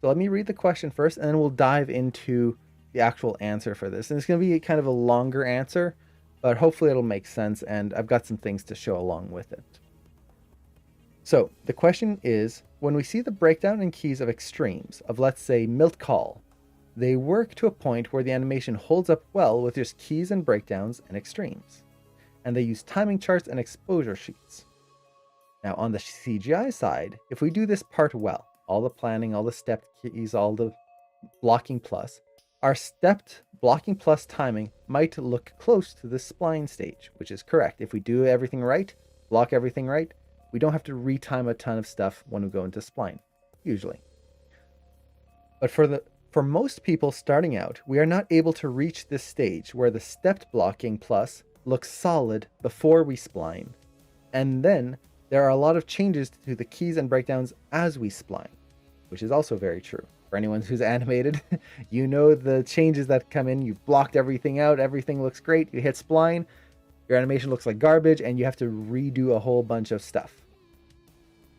So let me read the question first, and then we'll dive into the actual answer for this. And it's going to be kind of a longer answer, but hopefully it'll make sense, and I've got some things to show along with it. So the question is, when we see the breakdown in keys of extremes of, let's say, Milt Call, they work to a point where the animation holds up well with just keys and breakdowns and extremes. And they use timing charts and exposure sheets. Now on the CGI side, if we do this part well, all the planning, all the stepped keys, all the blocking plus, our stepped blocking plus timing might look close to the spline stage, which is correct. If we do everything right, block everything right, we don't have to retime a ton of stuff when we go into spline, usually. But for most people starting out, we are not able to reach this stage where the stepped blocking plus looks solid before we spline. And then there are a lot of changes to the keys and breakdowns as we spline, which is also very true. For anyone who's animated, you know the changes that come in. You've blocked everything out, everything looks great. You hit spline, your animation looks like garbage, and you have to redo a whole bunch of stuff.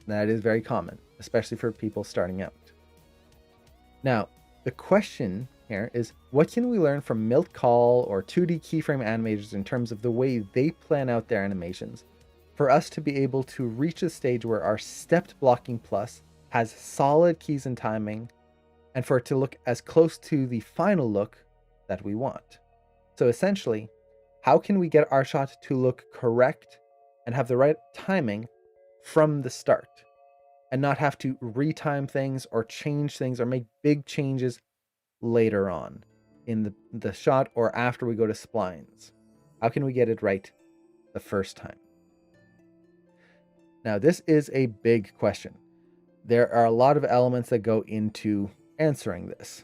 That is very common, especially for people starting out. Now, the question here is, what can we learn from Milt Call or 2D keyframe animators in terms of the way they plan out their animations for us to be able to reach a stage where our stepped blocking plus has solid keys and timing, and for it to look as close to the final look that we want? So essentially, how can we get our shot to look correct and have the right timing from the start, and not have to retime things or change things or make big changes later on in the shot or after we go to splines? How can we get it right the first time? Now, this is a big question. There are a lot of elements that go into answering this.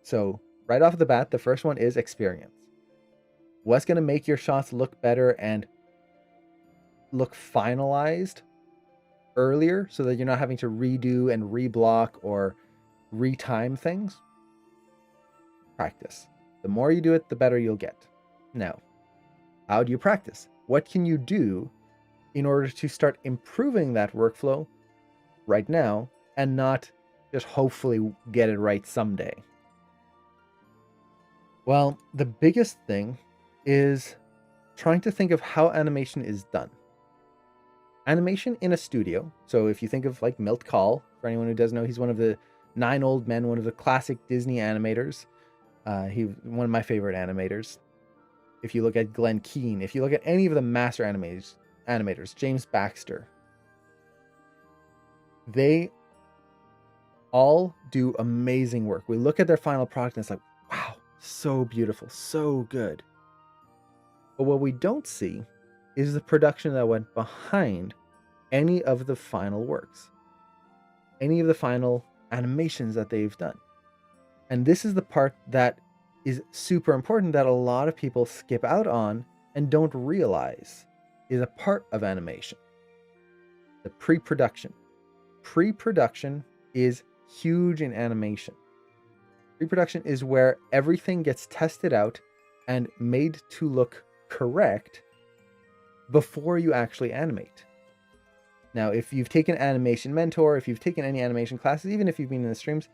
So right off the bat, the first one is experience. What's going to make your shots look better and look finalized earlier so that you're not having to redo and reblock or retime things? Practice. The more you do it, the better you'll get. Now, how do you practice? What can you do in order to start improving that workflow right now and not just hopefully get it right someday? Well, the biggest thing is trying to think of how animation is done. Animation in a studio. So if you think of like Milt Kahl, for anyone who doesn't know, he's one of the 9 Old Men, one of the classic Disney animators. He's one of my favorite animators. If you look at Glenn Keane, if you look at any of the master animators, James Baxter, they all do amazing work. We look at their final product and it's like, wow, so beautiful, so good. But what we don't see is the production that went behind any of the final works, any of the final animations that they've done. And this is the part that is super important that a lot of people skip out on and don't realize is a part of animation. The pre-production. Pre-production is huge in animation. Pre-production is where everything gets tested out and made to look correct before you actually animate. Now, if you've taken Animation Mentor, if you've taken any animation classes, even if you've been in the streams,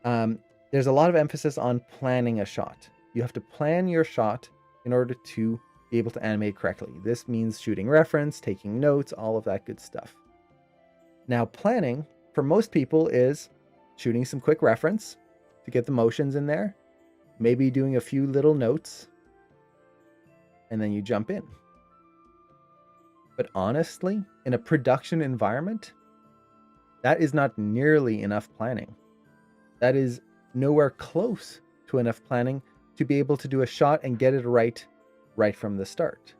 there's a lot of emphasis on planning a shot. You have to plan your shot in order to be able to animate correctly. This means shooting reference, taking notes, all of that good stuff. Now, planning for most people is shooting some quick reference to get the motions in there, maybe doing a few little notes, and then you jump in. But honestly, in a production environment, that is not nearly enough planning. That is nowhere close to enough planning to be able to do a shot and get it right from the start.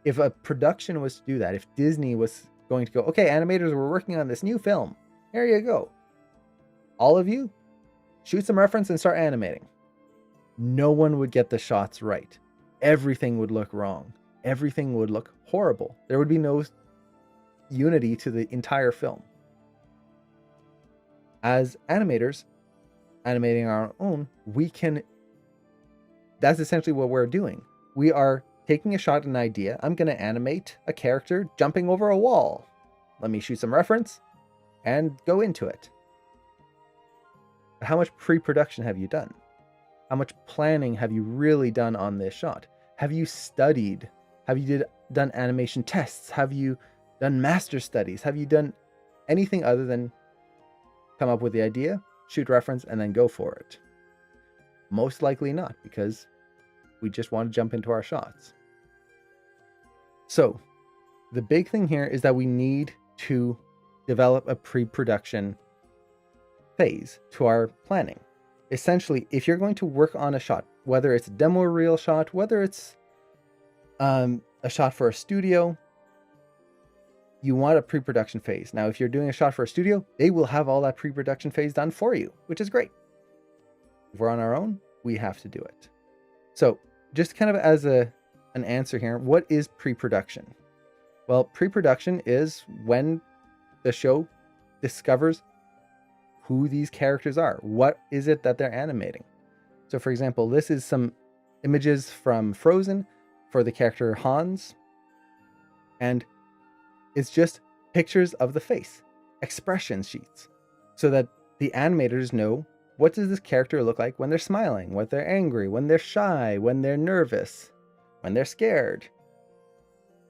If a production was to do that, if Disney was going to go, okay, animators, we're working on this new film, here you go. All of you, shoot some reference and start animating. No one would get the shots right. Everything would look wrong. Everything would look horrible. There would be no unity to the entire film. As animators, animating our own, that's essentially what we're doing. We are taking a shot, an idea. I'm going to animate a character jumping over a wall. Let me shoot some reference and go into it. But how much pre-production have you done? How much planning have you really done on this shot? Have you studied? Have you done animation tests? Have you done master studies? Have you done anything other than come up with the idea, shoot reference, and then go for it? Most likely not, because we just want to jump into our shots. So the big thing here is that we need to develop a pre-production phase to our planning. Essentially, if you're going to work on a shot, whether it's a demo reel shot, whether it's a shot for a studio, you want a pre-production phase. Now, if you're doing a shot for a studio, they will have all that pre-production phase done for you, which is great. If we're on our own, we have to do it. So just kind of as an answer here, what is pre-production? Well, pre-production is when the show discovers who these characters are. What is it that they're animating? So for example, this is some images from Frozen for the character Hans. And it's just pictures of the face, expression sheets, so that the animators know what does this character look like when they're smiling, when they're angry, when they're shy, when they're nervous, when they're scared.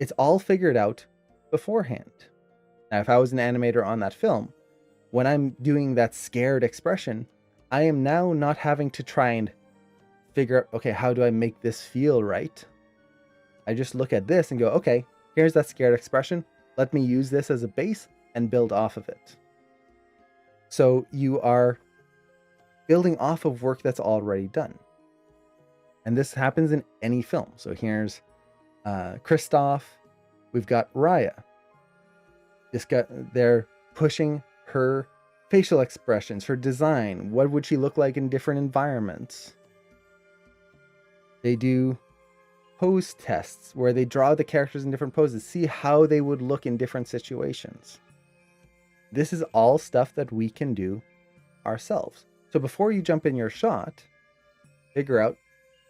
It's all figured out beforehand. Now, if I was an animator on that film, when I'm doing that scared expression, I am now not having to try and figure out, okay, how do I make this feel right? I just look at this and go, okay, here's that scared expression. Let me use this as a base and build off of it. So you are building off of work that's already done. And this happens in any film. So here's Kristoff. We've got Raya. They're pushing her facial expressions, her design. What would she look like in different environments? They do pose tests where they draw the characters in different poses, see how they would look in different situations. This is all stuff that we can do ourselves. So before you jump in your shot, figure out,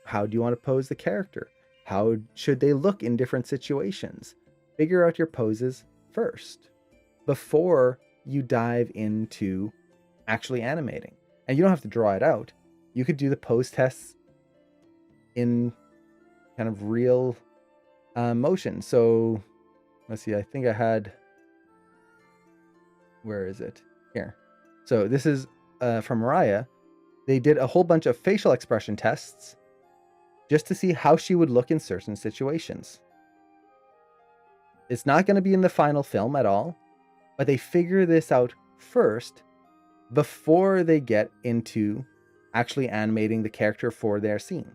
how do you want to pose the character? How should they look in different situations? Figure out your poses first before you dive into actually animating. And you don't have to draw it out. You could do the pose tests in kind of real motion. So let's see, I think I had, where is it? Here. So this is from Mariah. They did a whole bunch of facial expression tests just to see how she would look in certain situations. It's not going to be in the final film at all, but they figure this out first before they get into actually animating the character for their scene.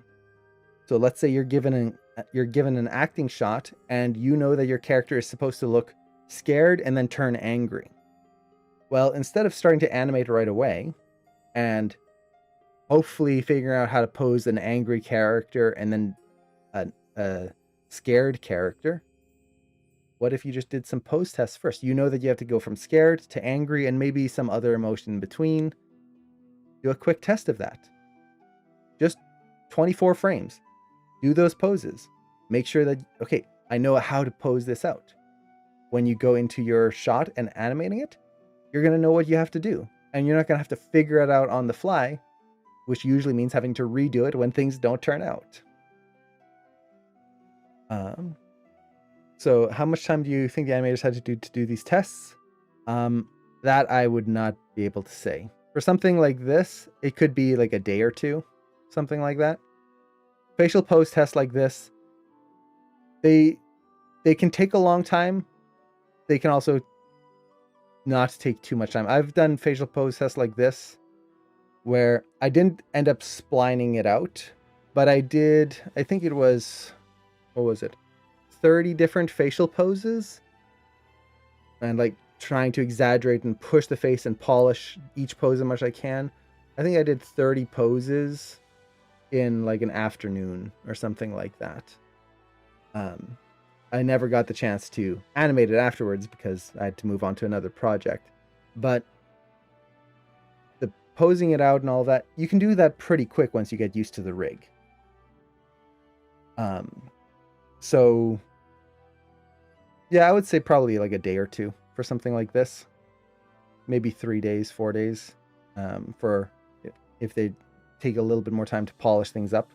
So let's say you're given an acting shot and you know that your character is supposed to look scared and then turn angry. Well, instead of starting to animate right away and hopefully figuring out how to pose an angry character and then a scared character, what if you just did some pose tests first? You know that you have to go from scared to angry and maybe some other emotion in between. Do a quick test of that. Just 24 frames. Do those poses. Make sure that, okay, I know how to pose this out. When you go into your shot and animating it, you're going to know what you have to do. And you're not going to have to figure it out on the fly, which usually means having to redo it when things don't turn out. So how much time do you think the animators had to do these tests? That I would not be able to say. For something like this, it could be like a day or two, something like that. Facial pose tests like this, they can take a long time. They can also not take too much time. I've done facial pose tests like this where I didn't end up splining it out, but I did, I think it was, what was it? 30 different facial poses and like trying to exaggerate and push the face and polish each pose as much as I can. I think I did 30 poses in like an afternoon or something like that. I never got the chance to animate it afterwards because I had to move on to another project. But the posing it out and all that, you can do that pretty quick once you get used to the rig. So yeah, I would say probably like a day or two for something like this. Maybe 3 days, 4 days, for if they take a little bit more time to polish things up.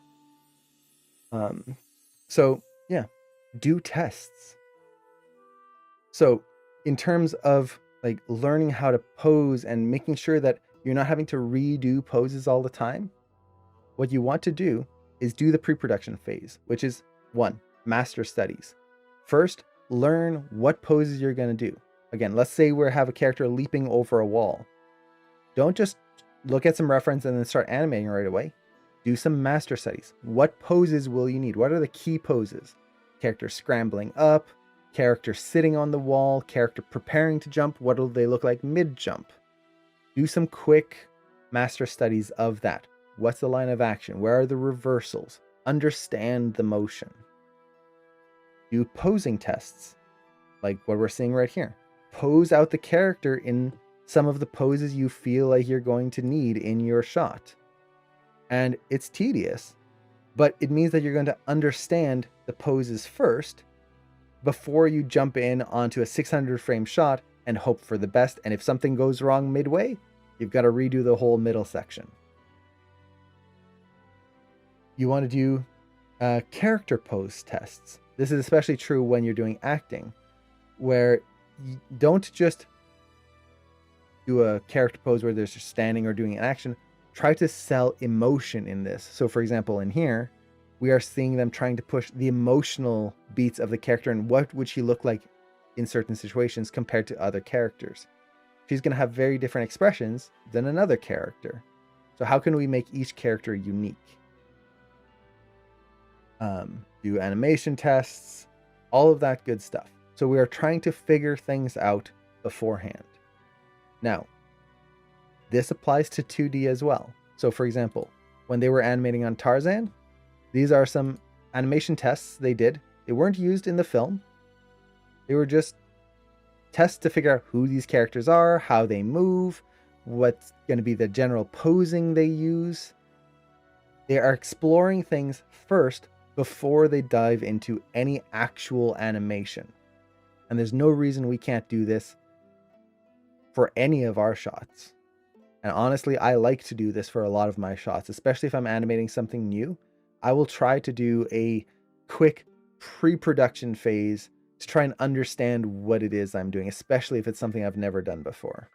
So yeah, do tests. So in terms of like learning how to pose and making sure that you're not having to redo poses all the time, what you want to do is do the pre-production phase, which is 1, master studies. First, learn what poses you're going to do. Again, let's say we have a character leaping over a wall. Don't just look at some reference and then start animating right away. Do some master studies. What poses will you need? What are the key poses? Character scrambling up, character sitting on the wall, character preparing to jump. What will they look like mid-jump? Do some quick master studies of that. What's the line of action? Where are the reversals? Understand the motion. Do posing tests, like what we're seeing right here. Pose out the character in some of the poses you feel like you're going to need in your shot. And it's tedious, but it means that you're going to understand the poses first before you jump in onto a 600 frame shot and hope for the best. And if something goes wrong midway, you've got to redo the whole middle section. You want to do character pose tests. This is especially true when you're doing acting, where you don't just do a character pose where there's just standing or doing an action. Try to sell emotion in this. So for example, in here, we are seeing them trying to push the emotional beats of the character and what would she look like in certain situations compared to other characters. She's going to have very different expressions than another character. So how can we make each character unique? Do animation tests, all of that good stuff. So we are trying to figure things out beforehand. Now, this applies to 2D as well. So for example, when they were animating on Tarzan, these are some animation tests they did. They weren't used in the film. They were just tests to figure out who these characters are, how they move, what's going to be the general posing they use. They are exploring things first before they dive into any actual animation. And there's no reason we can't do this for any of our shots. And honestly, I like to do this for a lot of my shots, especially if I'm animating something new. I will try to do a quick pre-production phase to try and understand what it is I'm doing, especially if it's something I've never done before.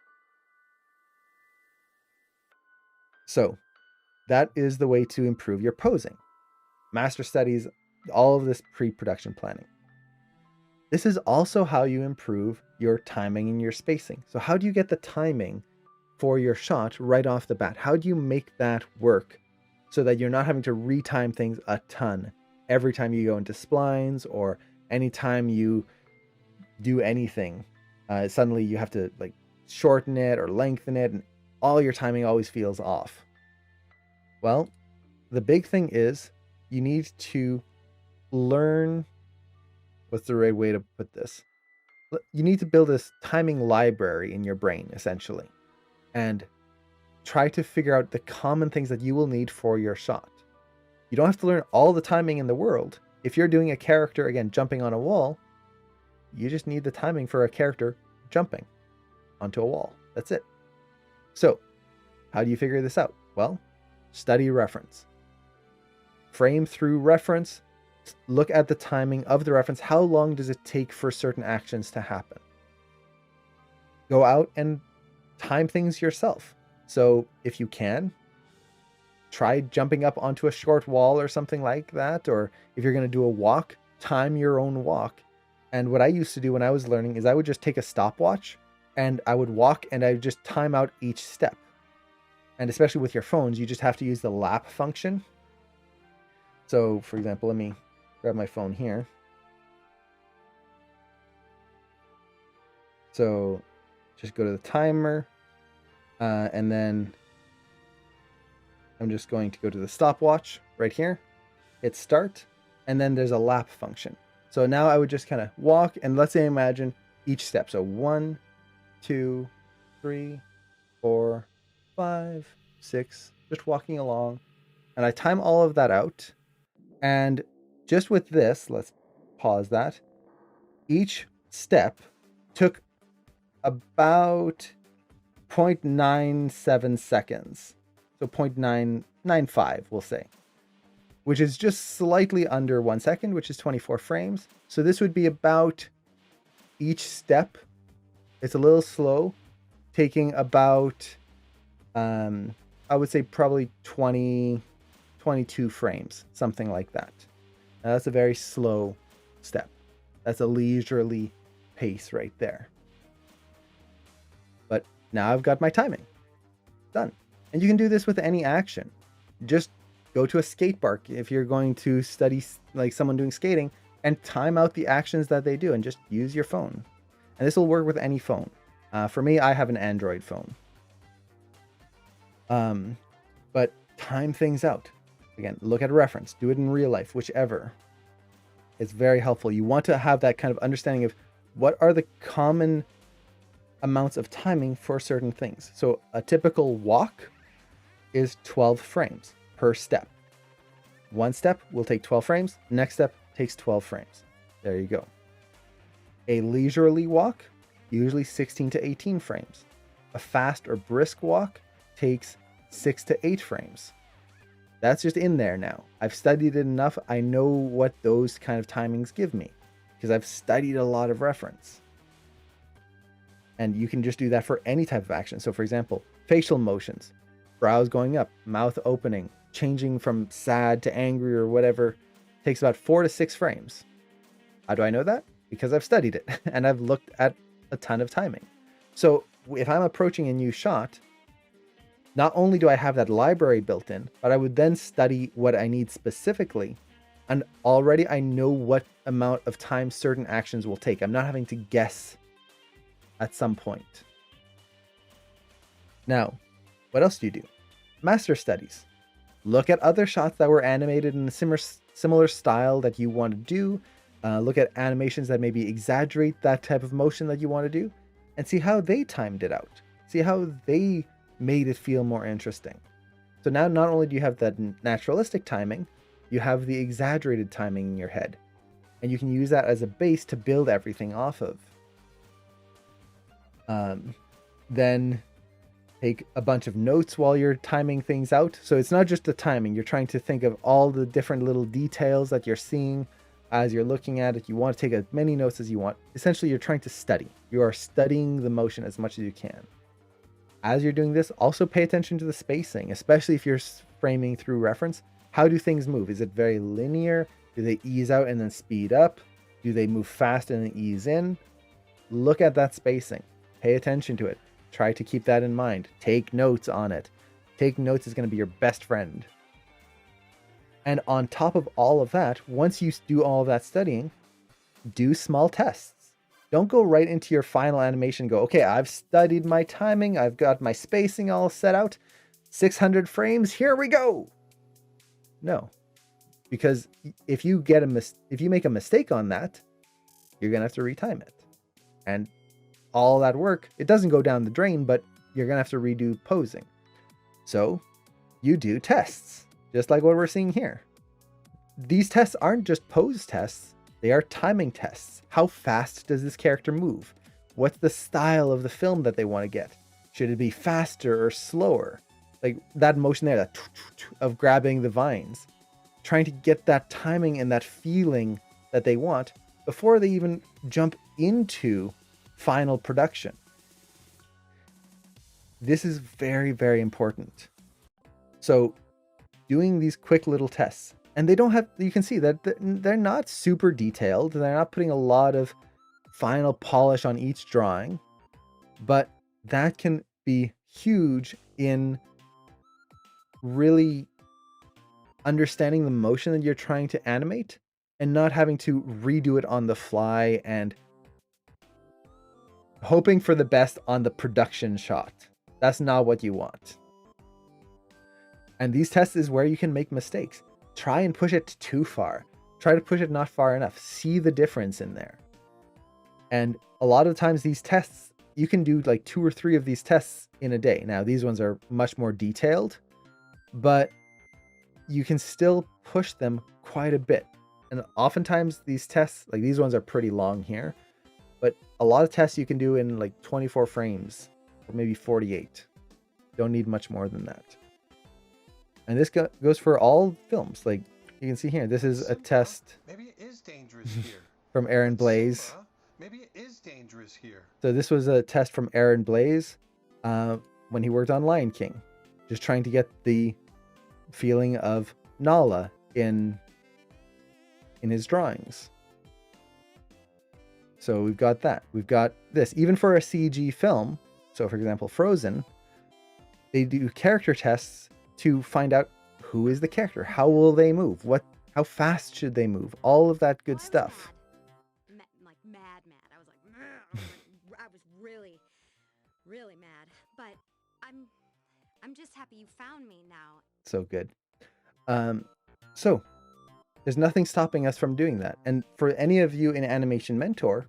So that is the way to improve your posing. Master studies, all of this pre-production planning. This is also how you improve your timing and your spacing. So how do you get the timing for your shot right off the bat? How do you make that work so that you're not having to retime things a ton every time you go into splines or anytime you do anything? Suddenly you have to like shorten it or lengthen it, and all your timing always feels off. Well, the big thing is you need to learn, what's the right way to put this? You need to build this timing library in your brain, essentially, and try to figure out the common things that you will need for your shot. You don't have to learn all the timing in the world. If you're doing a character, again, jumping on a wall, you just need the timing for a character jumping onto a wall. That's it. So, how do you figure this out? Well, study reference. Frame through reference. Look at the timing of the reference. How long does it take for certain actions to happen? Go out and time things yourself. So if you can, try jumping up onto a short wall or something like that. Or if you're going to do a walk, time your own walk. And what I used to do when I was learning is I would just take a stopwatch and I would walk and I would just time out each step. And especially with your phones, you just have to use the lap function. So for example, let me grab my phone here. So just go to the timer, and then I'm just going to go to the stopwatch right here, hit start, and then there's a lap function. So now I would just kind of walk, and let's say imagine each step. So 1, 2, 3, 4, 5, 6, just walking along. And I time all of that out. And just with this, let's pause that. Each step took about 0.97 seconds. So 0.995, we'll say, which is just slightly under 1 second, which is 24 frames. So this would be about each step. It's a little slow, taking about, I would say probably 20, 22 frames, something like that. Now that's a very slow step. That's a leisurely pace right there. But now I've got my timing done. And you can do this with any action. Just go to a skate park if you're going to study like someone doing skating and time out the actions that they do and just use your phone. And this will work with any phone. For me, I have an Android phone. But time things out. Again, look at a reference. Do it in real life, whichever. It's very helpful. You want to have that kind of understanding of what are the common amounts of timing for certain things. So a typical walk is 12 frames per step. One step will take 12 frames. Next step takes 12 frames. There you go. A leisurely walk, usually 16 to 18 frames. A fast or brisk walk takes 6 to 8 frames. That's just in there now. I've studied it enough. I know what those kind of timings give me because I've studied a lot of reference. And you can just do that for any type of action. So for example, facial motions, brows going up, mouth opening, changing from sad to angry or whatever, takes about 4 to 6 frames. How do I know that? Because I've studied it and I've looked at a ton of timing. So if I'm approaching a new shot, not only do I have that library built in, but I would then study what I need specifically. And already I know what amount of time certain actions will take. I'm not having to guess at some point. Now, what else do you do? Master studies. Look at other shots that were animated in a similar style that you want to do. Look at animations that maybe exaggerate that type of motion that you want to do and see how they timed it out. See how they made it feel more interesting. So now not only do you have that naturalistic timing, you have the exaggerated timing in your head. And you can use that as a base to build everything off of. Then take a bunch of notes while you're timing things out. So it's not just the timing. You're trying to think of all the different little details that you're seeing as you're looking at it. You want to take as many notes as you want. Essentially, you're trying to study. You are studying the motion as much as you can. As you're doing this, also pay attention to the spacing, especially if you're framing through reference. How do things move? Is it very linear? Do they ease out and then speed up? Do they move fast and then ease in? Look at that spacing. Pay attention to it. Try to keep that in mind. Take notes on it. Taking notes is going to be your best friend. And on top of all of that, once you do all of that studying, do small tests. Don't go right into your final animation and go, okay, I've studied my timing. I've got my spacing all set out. 600 frames, here we go. No, because if you make a mistake on that, you're going to have to retime it. And all that work, it doesn't go down the drain, but you're going to have to redo posing. So you do tests, just like what we're seeing here. These tests aren't just pose tests. They are timing tests. How fast does this character move? What's the style of the film that they want to get? Should it be faster or slower? Like that motion there, that of grabbing the vines. Trying to get that timing and that feeling that they want before they even jump into final production. This is very, very important. So doing these quick little tests, and they don't have, you can see that they're not super detailed. They're not putting a lot of final polish on each drawing, but that can be huge in really understanding the motion that you're trying to animate and not having to redo it on the fly and hoping for the best on the production shot. That's not what you want. And these tests is where you can make mistakes. Try and push it too far. Try to push it not far enough. See the difference in there. And a lot of times these tests, you can do like 2 or 3 of these tests in a day. Now, these ones are much more detailed, but you can still push them quite a bit. And oftentimes these tests, like these ones are pretty long here, but a lot of tests you can do in like 24 frames or maybe 48. Don't need much more than that. And this goes for all films. Like you can see here, this is a test Maybe it is dangerous here. from Aaron But Blaise. Simba, maybe it is dangerous here. So this was a test from Aaron Blaise when he worked on Lion King, just trying to get the feeling of Nala in his drawings. So we've got that. We've got this. Even for a CG film, so for example, Frozen, they do character tests to find out who is the character, how will they move, how fast should they move, all of that good stuff. Like mad. I was like, I was really, really mad. But I'm just happy you found me now. So good. So there's nothing stopping us from doing that. And for any of you in Animation Mentor,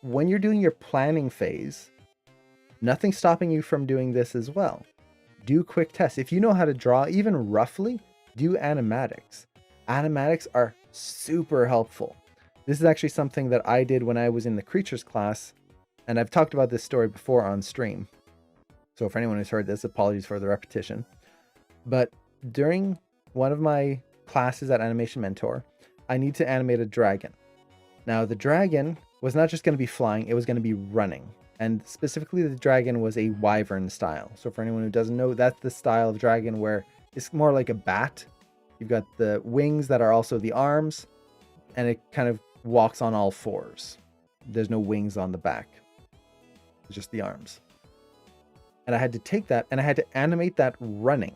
when you're doing your planning phase, nothing stopping you from doing this as well. Do quick tests. If you know how to draw, even roughly, do animatics. Animatics are super helpful. This is actually something that I did when I was in the creatures class, and I've talked about this story before on stream. So for anyone who's heard this, apologies for the repetition. But during one of my classes at Animation Mentor, I need to animate a dragon. Now the dragon was not just going to be flying, it was going to be running. And specifically the dragon was a wyvern style. So for anyone who doesn't know, that's the style of dragon where it's more like a bat. You've got the wings that are also the arms, and it kind of walks on all fours. There's no wings on the back. It's just the arms. And I had to take that and I had to animate that running.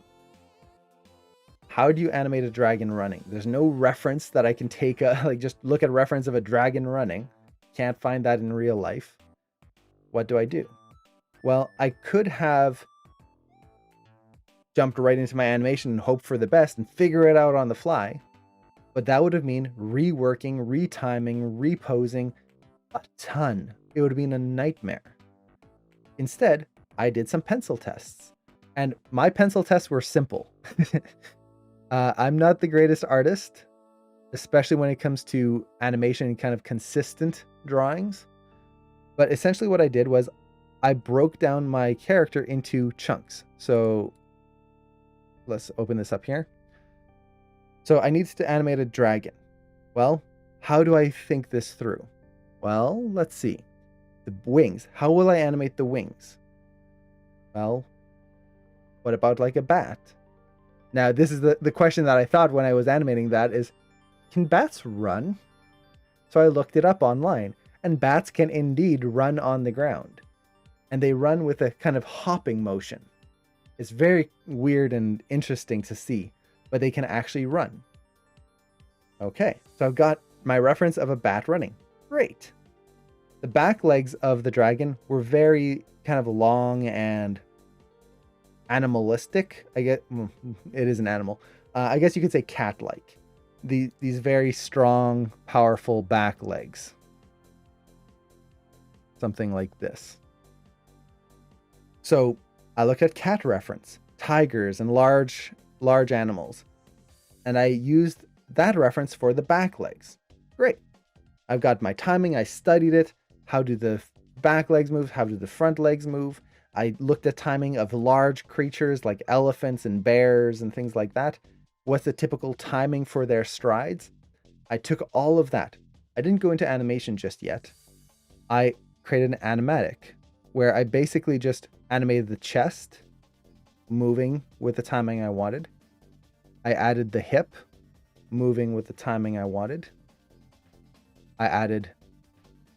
How do you animate a dragon running? There's no reference that I can take, like just look at a reference of a dragon running. Can't find that in real life. What do I do? Well, I could have jumped right into my animation and hoped for the best and figure it out on the fly. But that would have mean reworking, retiming, reposing a ton. It would have been a nightmare. Instead, I did some pencil tests. And my pencil tests were simple. I'm not the greatest artist, especially when it comes to animation and kind of consistent drawings. But essentially what I did was I broke down my character into chunks. So let's open this up here. So I need to animate a dragon. Well, how do I think this through? Well, let's see. The wings. How will I animate the wings? Well, what about like a bat? Now, this is the question that I thought when I was animating that is, can bats run? So I looked it up online, and bats can indeed run on the ground. And they run with a kind of hopping motion. It's very weird and interesting to see, but they can actually run. Okay, so I've got my reference of a bat running. Great. The back legs of the dragon were very kind of long and animalistic. It is an animal. I guess you could say cat-like. These very strong, powerful back legs. Something like this. So I looked at cat reference, tigers and large animals. And I used that reference for the back legs. Great. I've got my timing. I studied it. How do the back legs move? How do the front legs move? I looked at timing of large creatures like elephants and bears and things like that. What's the typical timing for their strides? I took all of that. I didn't go into animation just yet. I created an animatic where I basically just animated the chest moving with the timing I wanted. I added the hip moving with the timing I wanted. I added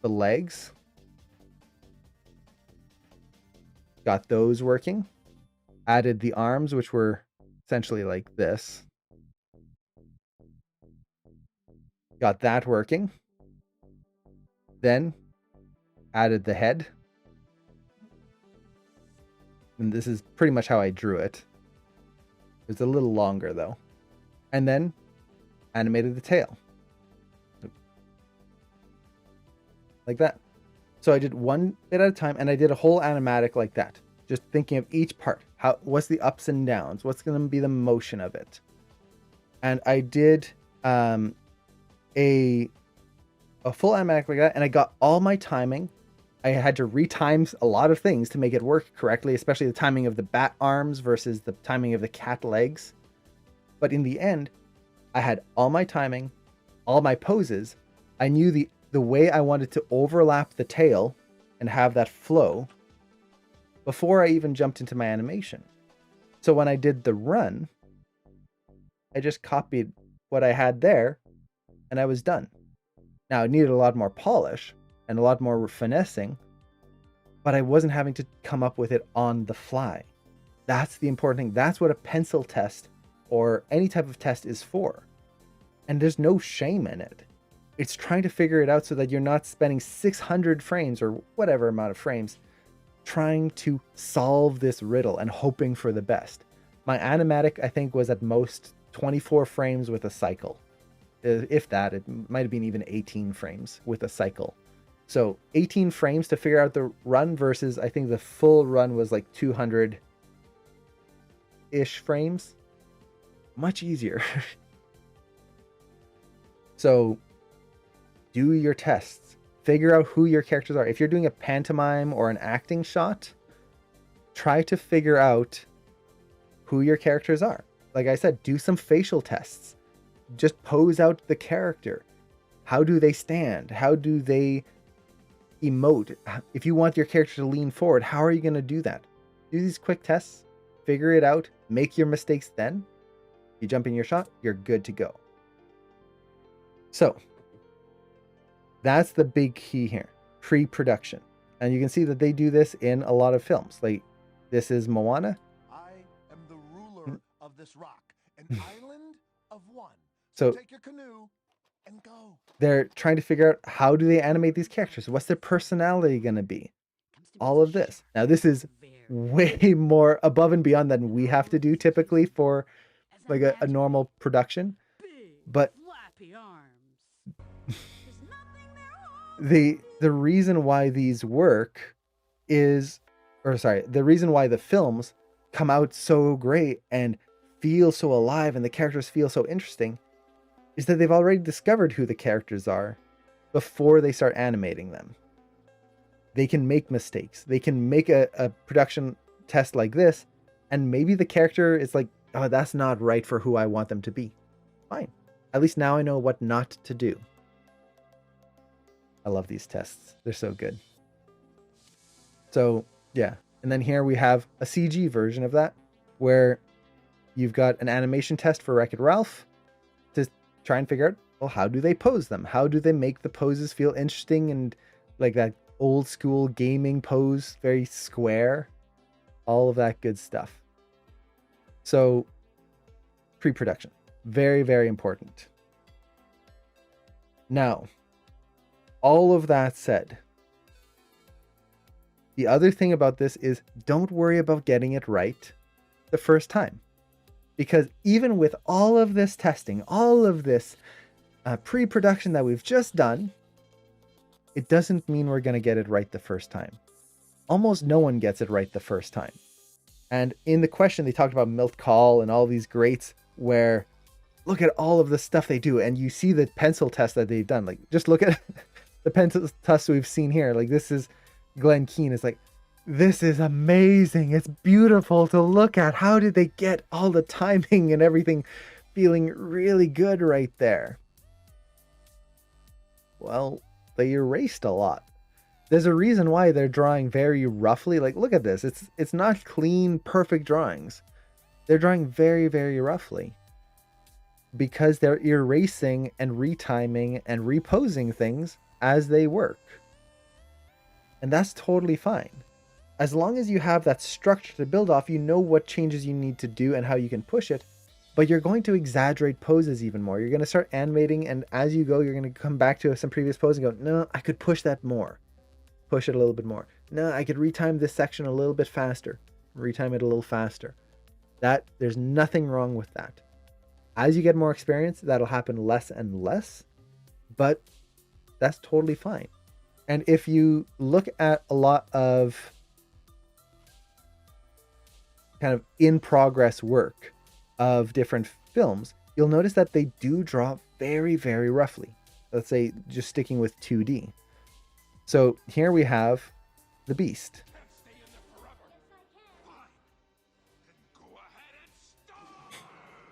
the legs. Got those working. Added the arms, which were essentially like this. Got that working. Then added the head. And this is pretty much how I drew it. It's a little longer though. And then animated the tail. Like that. So I did one bit at a time, and I did a whole animatic like that. Just thinking of each part. What's the ups and downs? What's going to be the motion of it? And I did a full animatic like that, and I got all my timing. I had to retime a lot of things to make it work correctly, especially the timing of the bat arms versus the timing of the cat legs. But in the end, I had all my timing, all my poses. I knew the way I wanted to overlap the tail and have that flow before I even jumped into my animation. So when I did the run, I just copied what I had there and I was done. Now it needed a lot more polish and a lot more finessing, but I wasn't having to come up with it on the fly. That's the important thing. That's what a pencil test or any type of test is for. And there's no shame in it. It's trying to figure it out so that you're not spending 600 frames or whatever amount of frames trying to solve this riddle and hoping for the best. My animatic, I think, was at most 24 frames with a cycle. If that, it might have been even 18 frames with a cycle. So 18 frames to figure out the run versus I think the full run was like 200-ish frames. Much easier. So do your tests. Figure out who your characters are. If you're doing a pantomime or an acting shot, try to figure out who your characters are. Like I said, do some facial tests. Just pose out the character. How do they stand? How do they emote? If you want your character to lean forward, how are you going to do that? Do these quick tests, figure it out, make your mistakes then. You jump in your shot, you're good to go. So that's the big key here, pre-production. And you can see that they do this in a lot of films. Like this is Moana. I am the ruler of this rock, an island of one. So take your canoe and go. They're trying to figure out how do they animate these characters? What's their personality going to be? All of this. Now this is way more above and beyond than we have to do typically for like a normal production. But the reason why these work is, the reason why the films come out so great and feel so alive and the characters feel so interesting is that they've already discovered who the characters are before they start animating them. They can make mistakes. They can make a production test like this, and maybe the character is like, oh, that's not right for who I want them to be. Fine. At least now I know what not to do. I love these tests. They're so good. So, yeah. And then here we have a CG version of that, where you've got an animation test for Wreck-It Ralph to try and figure out, well, how do they pose them? How do they make the poses feel interesting and like that old school gaming pose, very square, all of that good stuff. So pre-production, very, very important. Now, all of that said, the other thing about this is don't worry about getting it right the first time, because even with all of this testing, all of this pre-production that we've just done, it doesn't mean we're going to get it right the first time. Almost no one gets it right the first time. And in the question, they talked about Milt Kahl and all these greats where look at all of the stuff they do. And you see the pencil test that they've done. Like, just look at the pencil test we've seen here. Like, this is Glenn Keane. It's like, this is amazing. It's beautiful to look at. How did they get all the timing and everything feeling really good right there? Well, they erased a lot. There's a reason why they're drawing very roughly. Like, look at this. It's not clean, perfect drawings. They're drawing very, very roughly because they're erasing and retiming and reposing things as they work. And that's totally fine. As long as you have that structure to build off, you know what changes you need to do and how you can push it. But you're going to exaggerate poses even more. You're going to start animating, and as you go, you're going to come back to some previous pose and go, no, I could push that more. Push it a little bit more. No, I could retime this section a little bit faster. Retime it a little faster. There's nothing wrong with that. As you get more experience, that'll happen less and less, but that's totally fine. And if you look at a lot of kind of in progress work of different films, you'll notice that they do draw very, very roughly. Let's say just sticking with 2D. So here we have the Beast.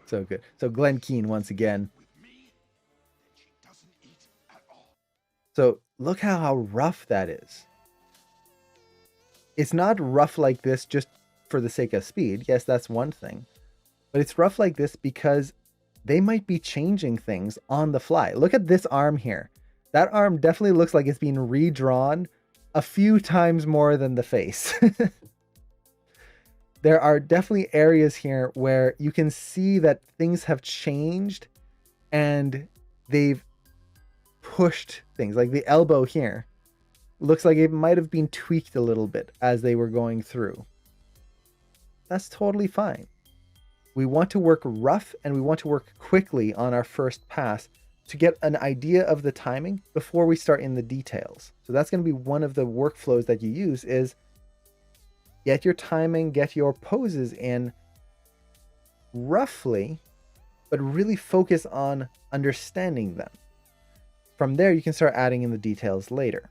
So good. So Glen Keane once again. With me, then she doesn't eat at all. So look how rough that is. It's not rough like this just for the sake of speed. Yes, that's one thing. But it's rough like this because they might be changing things on the fly. Look at this arm here. That arm definitely looks like it's been redrawn a few times more than the face. There are definitely areas here where you can see that things have changed and they've pushed things. Like the elbow here looks like it might have been tweaked a little bit as they were going through. That's totally fine. We want to work rough and we want to work quickly on our first pass to get an idea of the timing before we start in the details. So that's going to be one of the workflows that you use is get your timing, get your poses in roughly, but really focus on understanding them. From there, you can start adding in the details later.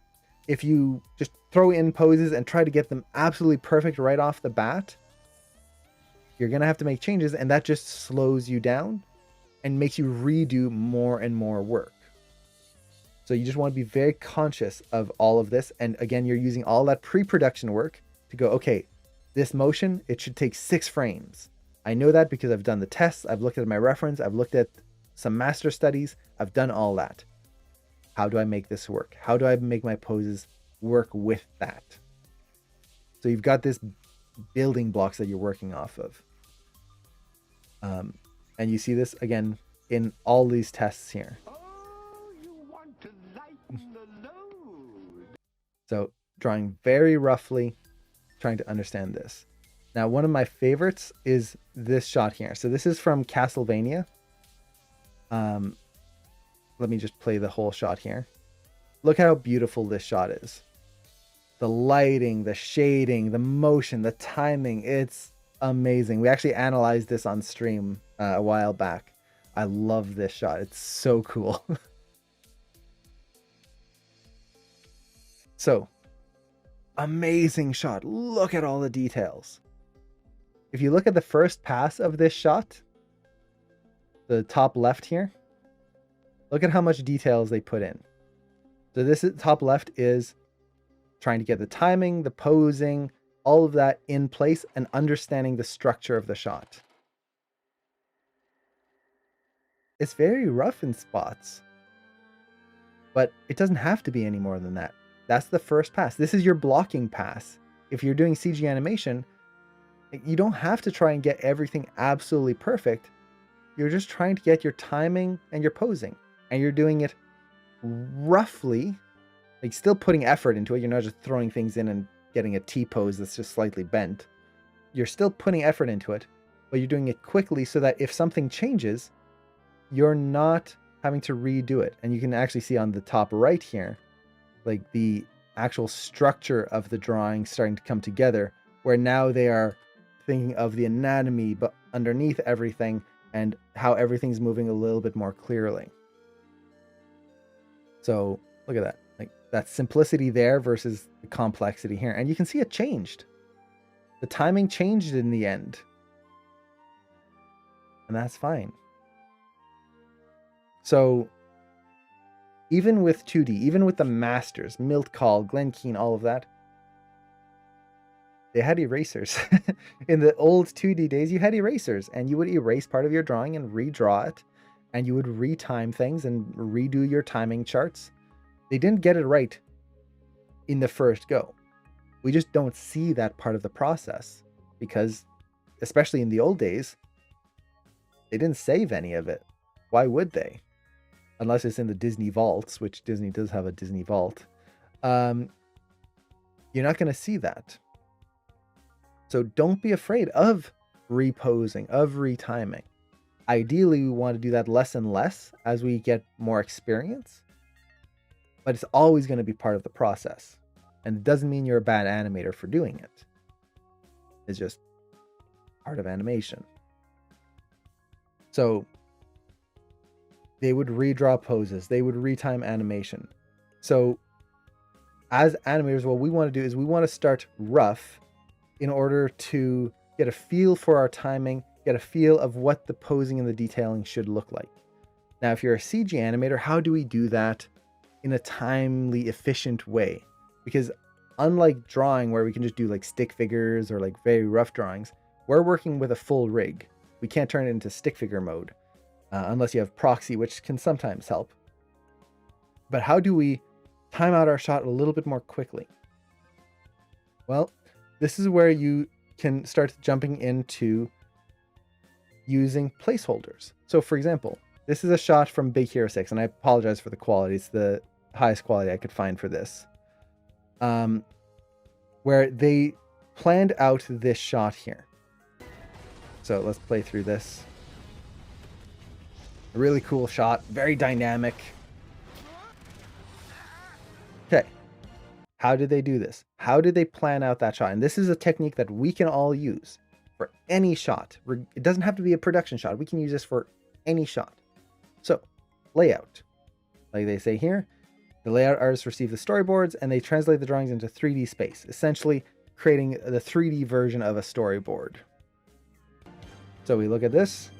If you just throw in poses and try to get them absolutely perfect right off the bat, you're going to have to make changes, and that just slows you down and makes you redo more and more work. So you just want to be very conscious of all of this. And again, you're using all that pre-production work to go, okay, this motion, it should take 6 frames. I know that because I've done the tests, I've looked at my reference, I've looked at some master studies, I've done all that. How do I make this work? How do I make my poses work with that? So you've got this building blocks that you're working off of. And you see this again in all these tests here. Oh, you want to lighten the load. So drawing very roughly, trying to understand this. Now, one of my favorites is this shot here. So this is from Castlevania. Let me just play the whole shot here. Look how beautiful this shot is. The lighting, the shading, the motion, the timing, it's amazing. We actually analyzed this on stream a while back. I love this shot. It's so cool. So, amazing shot. Look at all the details. If you look at the first pass of this shot, the top left here, look at how much details they put in. So this top left is trying to get the timing, the posing, all of that in place and understanding the structure of the shot. It's very rough in spots, but it doesn't have to be any more than that. That's the first pass. This is your blocking pass. If you're doing CG animation, you don't have to try and get everything absolutely perfect. You're just trying to get your timing and your posing, and you're doing it roughly, like still putting effort into it. You're not just throwing things in and getting a T pose that's just slightly bent. You're still putting effort into it, but you're doing it quickly so that if something changes, you're not having to redo it. And you can actually see on the top right here, like the actual structure of the drawing starting to come together, where now they are thinking of the anatomy, but underneath everything and how everything's moving a little bit more clearly. So look at that, like that simplicity there versus the complexity here. And you can see it changed. The timing changed in the end. And that's fine. So even with 2D, even with the masters, Milt Kahl, Glen Keane, all of that, they had erasers. In the old 2D days, you had erasers, and you would erase part of your drawing and redraw it, and you would retime things and redo your timing charts. They didn't get it right in the first go. We just don't see that part of the process because, especially in the old days, they didn't save any of it. Why would they? Unless it's in the Disney vaults, which Disney does have a Disney vault. You're not going to see that. So don't be afraid of reposing, of retiming. Ideally, we want to do that less and less as we get more experience, but it's always going to be part of the process. And it doesn't mean you're a bad animator for doing it. It's just part of animation. So they would redraw poses. They would retime animation. So as animators, what we want to do is we want to start rough in order to get a feel for our timing get a feel of what the posing and the detailing should look like. Now, if you're a CG animator, how do we do that in a timely, efficient way? Because unlike drawing where we can just do like stick figures or like very rough drawings, we're working with a full rig. We can't turn it into stick figure mode unless you have proxy, which can sometimes help. But how do we time out our shot a little bit more quickly? Well, this is where you can start jumping into using placeholders. So for example, this is a shot from Big Hero 6, and I apologize for the quality. It's the highest quality I could find for this. Where they planned out this shot here. So let's play through this. A really cool shot, very dynamic. Okay. How did they do this? How did they plan out that shot? And this is a technique that we can all use for any shot. It doesn't have to be a production shot. We can use this for any shot. So, layout. Like they say here, the layout artists receive the storyboards and they translate the drawings into 3D space, essentially creating the 3D version of a storyboard. So we look at this,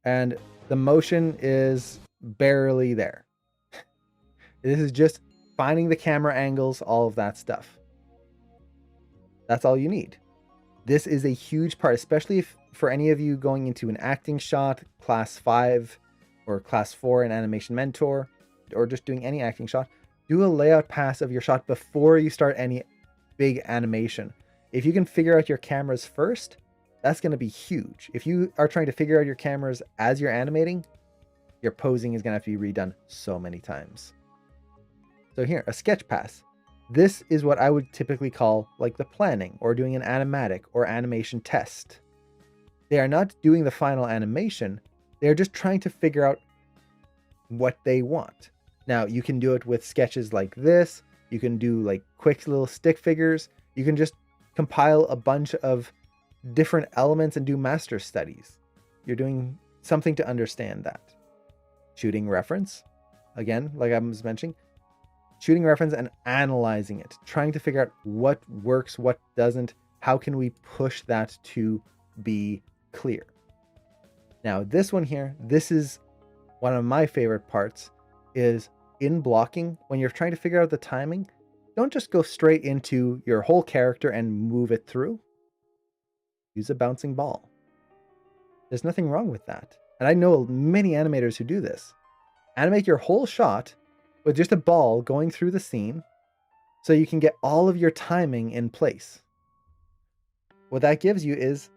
and the motion is barely there. This is just finding the camera angles, all of that stuff. That's all you need. This is a huge part, especially if for any of you going into an acting shot, class 5 or class 4 in Animation Mentor, or just doing any acting shot, do a layout pass of your shot before you start any big animation. If you can figure out your cameras first, that's going to be huge. If you are trying to figure out your cameras as you're animating, your posing is going to have to be redone so many times. So here, a sketch pass. This is what I would typically call like the planning or doing an animatic or animation test. They are not doing the final animation. They're just trying to figure out what they want. Now, you can do it with sketches like this. You can do like quick little stick figures. You can just compile a bunch of different elements and do master studies. You're doing something to understand that. Shooting reference. Again, like I was mentioning, shooting reference and analyzing it, trying to figure out what works, what doesn't, how can we push that to be clear. Now, this one here, this is one of my favorite parts, is in blocking, when you're trying to figure out the timing, don't just go straight into your whole character and move it through. Use a bouncing ball. There's nothing wrong with that. And I know many animators who do this. Animate your whole shot with just a ball going through the scene so you can get all of your timing in place. What that gives you is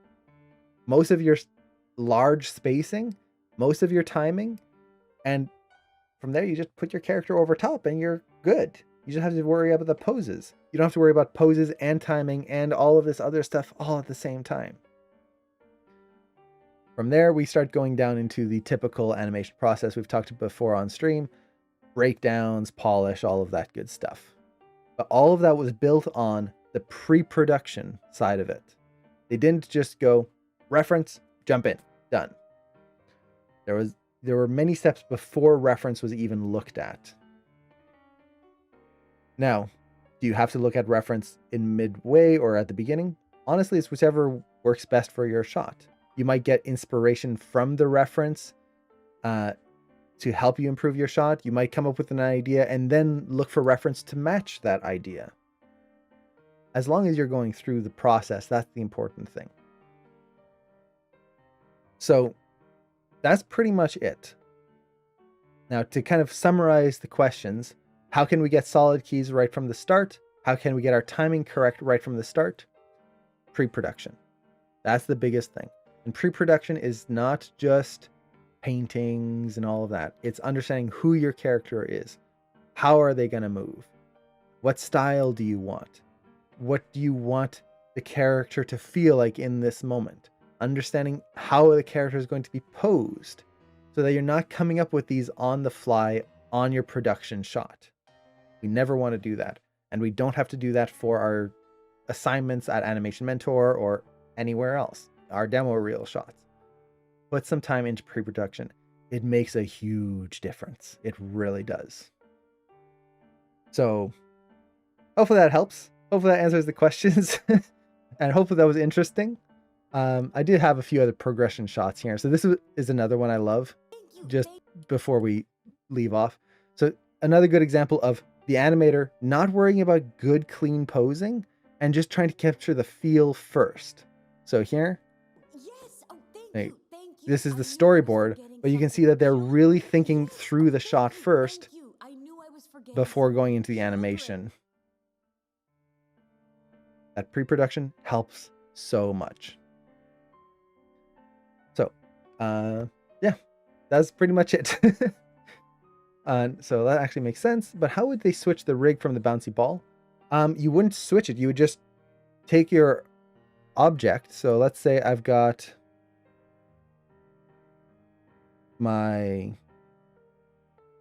most of your large spacing, most of your timing, and from there you just put your character over top and you're good. You just have to worry about the poses. You don't have to worry about poses and timing and all of this other stuff all at the same time. From there, we start going down into the typical animation process we've talked about before on stream. Breakdowns, polish, all of that good stuff. But all of that was built on the pre-production side of it. They didn't just go, reference, jump in, done. There were many steps before reference was even looked at. Now, do you have to look at reference in midway or at the beginning? Honestly, it's whichever works best for your shot. You might get inspiration from the reference to help you improve your shot. You might come up with an idea and then look for reference to match that idea. As long as you're going through the process, that's the important thing. So that's pretty much it. Now, to kind of summarize the questions, how can we get solid keys right from the start? How can we get our timing correct right from the start? Pre-production. That's the biggest thing. And pre-production is not just paintings and all of that. It's understanding who your character is. How are they going to move? What style do you want? What do you want the character to feel like in this moment? Understanding how the character is going to be posed so that you're not coming up with these on the fly on your production shot. We never want to do that. And we don't have to do that for our assignments at Animation Mentor or anywhere else. Our demo reel shots. Put some time into pre-production. It makes a huge difference. It really does. So hopefully that helps. Hopefully that answers the questions. And hopefully that was interesting. I did have a few other progression shots here. So this is another one I love, just before we leave off. So another good example of the animator not worrying about good, clean posing and just trying to capture the feel first. So here, Yes. Oh, thank hey, you. Thank you. this is I the knew I was storyboard, forgetting but you can something. see that they're Children. really thinking Yes. through the shot Thank you. first Thank you. I knew I was forgetting before going something. into the Children. animation. That pre-production helps so much. So, yeah, that's pretty much it. So that actually makes sense. But how would they switch the rig from the bouncy ball? You wouldn't switch it. You would just take your object. So let's say I've got my...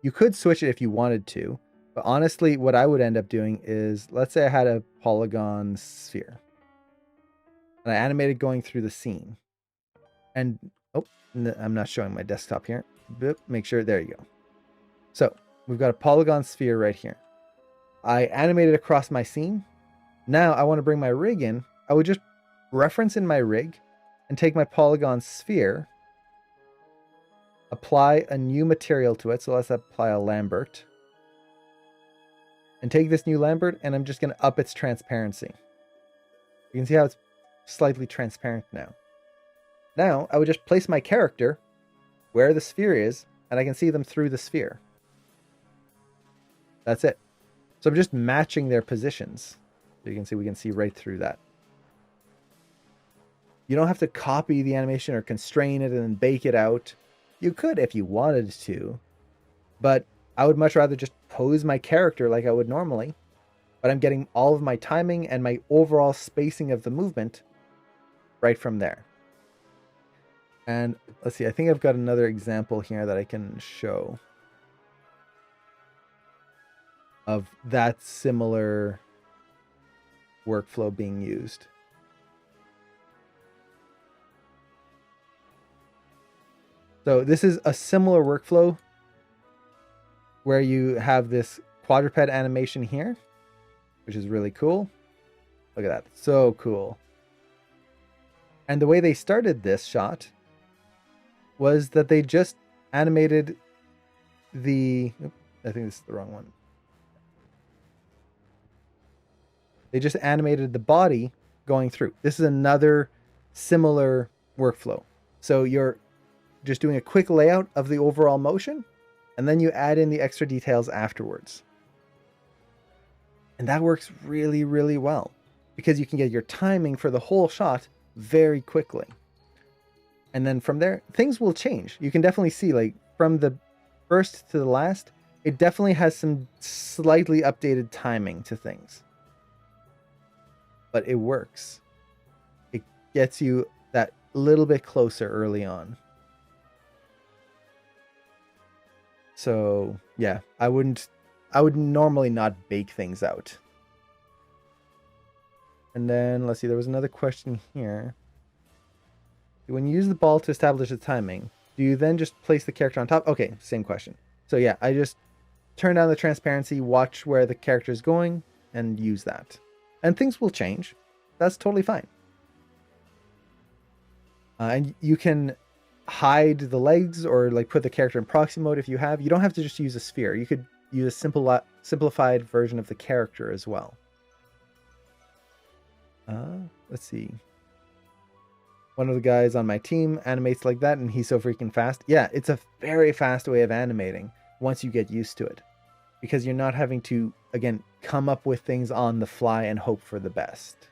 You could switch it if you wanted to. But honestly, what I would end up doing is, let's say I had a polygon sphere. And I animated going through the scene. And, oh, I'm not showing my desktop here. Make sure, there you go. So we've got a polygon sphere right here. I animated across my scene. Now I want to bring my rig in. I would just reference in my rig and take my polygon sphere, apply a new material to it. So let's apply a Lambert. And take this new Lambert, and I'm just going to up its transparency. You can see how it's slightly transparent now. Now I would just place my character where the sphere is, and I can see them through the sphere. That's it. So I'm just matching their positions. So you can see, we can see right through that. You don't have to copy the animation or constrain it and then bake it out. You could if you wanted to, but I would much rather just pose my character like I would normally, but I'm getting all of my timing and my overall spacing of the movement right from there. And let's see, I think I've got another example here that I can show of that similar workflow being used. So this is a similar workflow where you have this quadruped animation here, which is really cool. Look at that, so cool. And the way they started this shot was that they just animated the... I think this is the wrong one. They just animated the body going through. This is another similar workflow. So you're just doing a quick layout of the overall motion, and then you add in the extra details afterwards. And that works really, really well because you can get your timing for the whole shot very quickly. And then from there, things will change. You can definitely see, like, from the first to the last, it definitely has some slightly updated timing to things. But it works. It gets you that little bit closer early on. So yeah, I would normally not bake things out. And then let's see, there was another question here. When you use the ball to establish the timing, do you then just place the character on top? Okay, same question. So yeah, I just turn down the transparency, watch where the character is going, and use that. And things will change. That's totally fine. And you can hide the legs or like put the character in proxy mode if you have. You don't have to just use a sphere. You could use a simplified version of the character as well. Let's see. One of the guys on my team animates like that, and he's so freaking fast. Yeah, it's a very fast way of animating once you get used to it. Because you're not having to, again, come up with things on the fly and hope for the best.